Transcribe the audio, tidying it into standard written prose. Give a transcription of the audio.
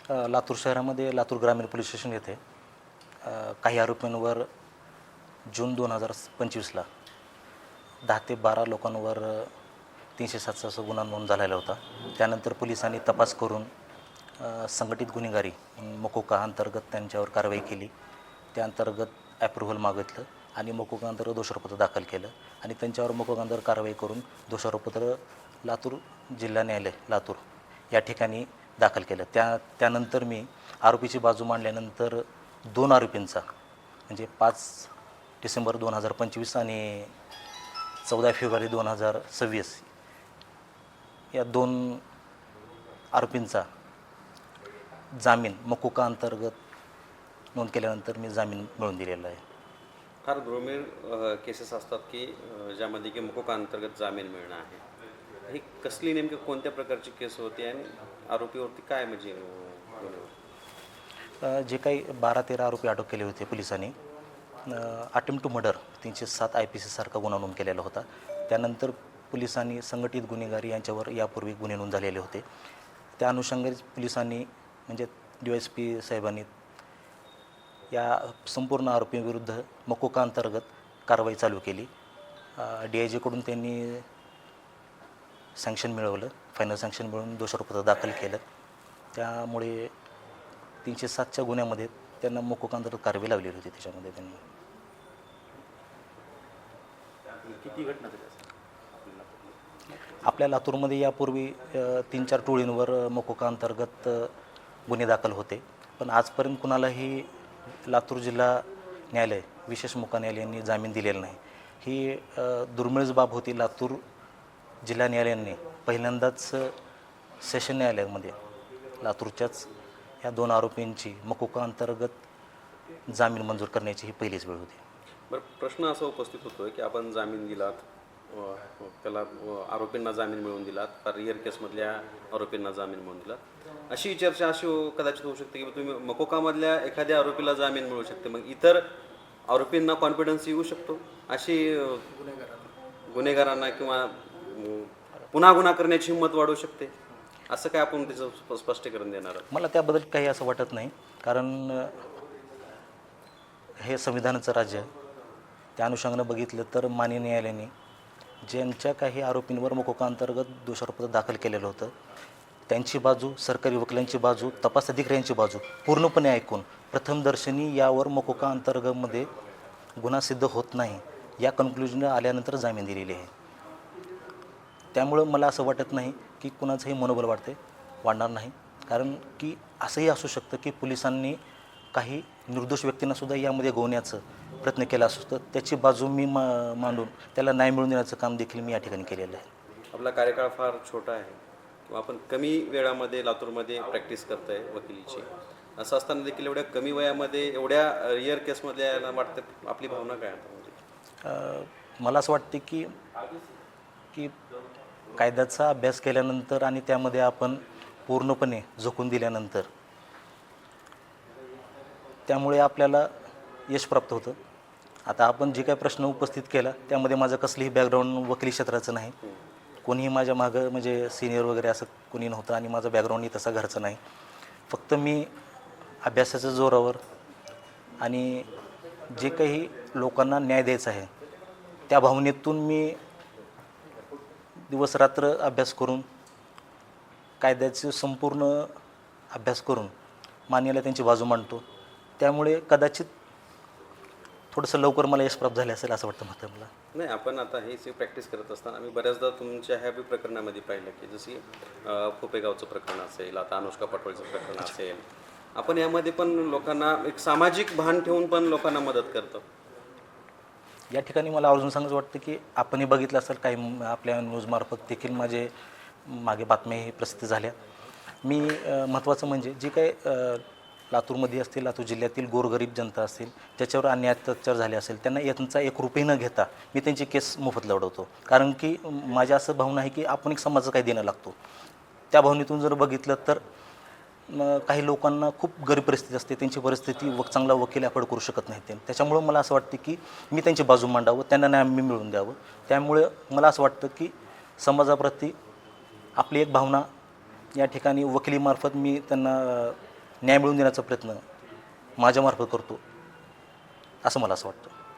लातूर शहरामध्ये लातूर ग्रामीण police station येथे काही आरोपींवर जून 2025ला 10 ते 12 लोकांवर 307 असा गुन्हा नोंद झालेला होता. त्यानंतर पोलिसांनी तपास करून संघटित गुन्हेगारी मकोका अंतर्गत त्यांच्यावर कारवाई केली. त्या अंतर्गत ॲप्रुव्हल मागितलं आणि मकोका अंतर्गत दोषारोपपत्र दाखल केलं आणि त्यांच्यावर मकोका अंतर्गत कारवाई करून दोषारोपपत्र लातूर जिल्हा न्यायालय लातूर या ठिकाणी दाखल केलं. त्यानंतर मी आरोपीची बाजू मांडल्यानंतर 2 आरोपींचा म्हणजे 5 डिसेंबर 2025 आणि 14 फेब्रुवारी 2026 या 2 आरोपींचा जामीन मकोका अंतर्गत नोंद केल्यानंतर मी जामीन मिळवून दिलेला आहे. फार दुर्मिळ केसेस असतात की ज्यामध्ये की मकोका अंतर्गत जामीन मिळणं आहे. ही कसली नेमकी कोणत्या प्रकारची केस होती आणि आरोपीवरती काय म्हणजे जे काही 12-13 आरोपी अटक केले होते पोलिसांनी, अटेम्प्ट टू मर्डर 307 IPC सारखा गुन्हा नोंद केलेला होता. त्यानंतर पोलिसांनी संघटित गुन्हेगारी यांच्यावर यापूर्वी गुन्हे नोंद झालेले होते. त्या अनुषंगाने पोलिसांनी म्हणजे DYSP साहेबांनी या संपूर्ण आरोपींविरुद्ध मकोका अंतर्गत कारवाई चालू केली. DIG कडून त्यांनी सँक्शन मिळवलं, फायनल सँक्शन मिळवून दोषारोपपत्र दाखल केलं. त्यामुळे 307च्या गुन्ह्यामध्ये त्यांना मकोका अंतर्गत कारवाई लावलेली होती. त्याच्यामध्ये त्यांनी किती घटना झाल्या आपल्या लातूरमध्ये यापूर्वी 3-4 टोळींवर मकोका अंतर्गत गुन्हे दाखल होते, पण आजपर्यंत कुणालाही लातूर जिल्हा न्यायालय विशेष मोका न्यायालयाने जामीन दिलेला नाही. ही दुर्मिळच बाब होती. लातूर जिल्हा न्यायालयाने पहिल्यांदाच सेशन न्यायालयामध्ये लातूरच्याच ह्या 2 आरोपींची मकोका अंतर्गत जामीन मंजूर करण्याची ही पहिलीच वेळ होती. बरं, प्रश्न असा उपस्थित होतो की आपण जामीन दिलात, त्याला आरोपींना जामीन मिळवून दिलात, तर रिअर केसमधल्या आरोपींना जामीन मिळवून दिलात. अशी चर्चा कदाचित होऊ शकते की तुम्ही मकोकामधल्या एखाद्या आरोपीला जामीन मिळू शकते, मग इतर आरोपींना कॉन्फिडन्स येऊ शकतो अशी गुन्हेगारांना किंवा पुन्हा गुन्हा करण्याची हिंमत वाढू शकते, असं काय आपण त्याचं स्पष्टीकरण देणार आहोत? मला त्याबद्दल काही असं वाटत नाही, कारण हे संविधानाचं राज्य आहे. त्या अनुषंगानं बघितलं तर माननीय न्यायालयाने ज्यांच्या काही आरोपींवर मकोका अंतर्गत दोषारोपपत्र दाखल केलेलं होतं त्यांची बाजू, सरकारी वकिलांची बाजू, तपास अधिकाऱ्यांची बाजू पूर्णपणे ऐकून प्रथमदर्शनी यावर मकोका अंतर्गतमध्ये गुन्हा सिद्ध होत नाही या कन्क्लुजनला आल्यानंतर जामीन दिलेली आहे. त्यामुळं मला असं वाटत नाही की कुणाचंही मनोबल वाढणार नाही, कारण की असंही असू शकतं की पोलिसांनी काही निर्दोष व्यक्तींनासुद्धा यामध्ये गोवण्याचं प्रयत्न केला असू शकतो. त्याची बाजू मी मांडून त्याला न्याय मिळवून देण्याचं काम देखील मी या ठिकाणी केलेलं आहे. आपला कार्यकाळ फार छोटा आहे किंवा आपण कमी वेळामध्ये लातूरमध्ये प्रॅक्टिस करत आहे वकिलीची, असं असताना देखील एवढ्या कमी वयामध्ये एवढ्या रिअर केसमध्ये यायला वाटतं, आपली भावना काय आता? म्हणजे मला असं वाटते की की कायद्याचा अभ्यास केल्यानंतर आणि त्यामध्ये आपण पूर्णपणे झोकून दिल्यानंतर त्यामुळे आपल्याला यश प्राप्त होतं. आता आपण जे काही प्रश्न उपस्थित केला त्यामध्ये माझं कसलीही बॅकग्राऊंड वकिली क्षेत्राचं नाही. कोणीही माझ्या मागं म्हणजे सिनियर वगैरे असं कोणी नव्हतं आणि माझं बॅकग्राऊंडही तसा घरचं नाही. फक्त मी अभ्यासाच्या जोरावर आणि जे काही लोकांना न्याय द्यायचा आहे त्या भावनेतून मी दिवसरात्र अभ्यास करून कायद्याचे संपूर्ण अभ्यास करून मान्याला त्यांची बाजू मांडतो. त्यामुळे कदाचित थोडंसं लवकर मला यश प्राप्त झाले असेल असं वाटतं मात्र मला. नाही, आपण आता हे जे प्रॅक्टिस करत असताना आम्ही बऱ्याचदा तुमच्या ह्या बी प्रकरणामध्ये पाहिलं की जशी फुपेगावचं प्रकरण असेल, आता अनुष्का पटोळेचं प्रकरण असेल, आपण यामध्ये पण लोकांना एक सामाजिक भान ठेवून पण लोकांना मदत करतो. या ठिकाणी मला अजून सांगायचं वाटतं की आपणही बघितलं असेल काही आपल्या न्यूजमार्फत देखील माझे मागे बातम्याही प्रसिद्ध झाल्या. मी महत्त्वाचं म्हणजे जे काही लातूरमध्ये असतील, लातूर जिल्ह्यातील गोरगरीब जनता असतील ज्याच्यावर अन्याय अत्याचार झाले असेल त्यांना यांचा 1 रुपये न घेता मी त्यांची केस मोफत लढवतो. कारण की माझ्या असं भावना आहे की आपण एक समाजाचं काही देणं लागतो. त्या भावनेतून जर बघितलं तर काही लोकांना खूप गरीब परिस्थिती असते, त्यांची परिस्थिती चांगला वकील अफोर्ड करू शकत नाहीत. त्याच्यामुळं मला असं वाटतं की मी त्यांची बाजू मांडावं, त्यांना न्याय मी मिळवून द्यावं. त्यामुळे मला असं वाटतं की समाजाप्रती आपली एक भावना या ठिकाणी वकिलीमार्फत मी त्यांना न्याय मिळवून देण्याचा प्रयत्न माझ्यामार्फत करतो असं मला असं वाटतं.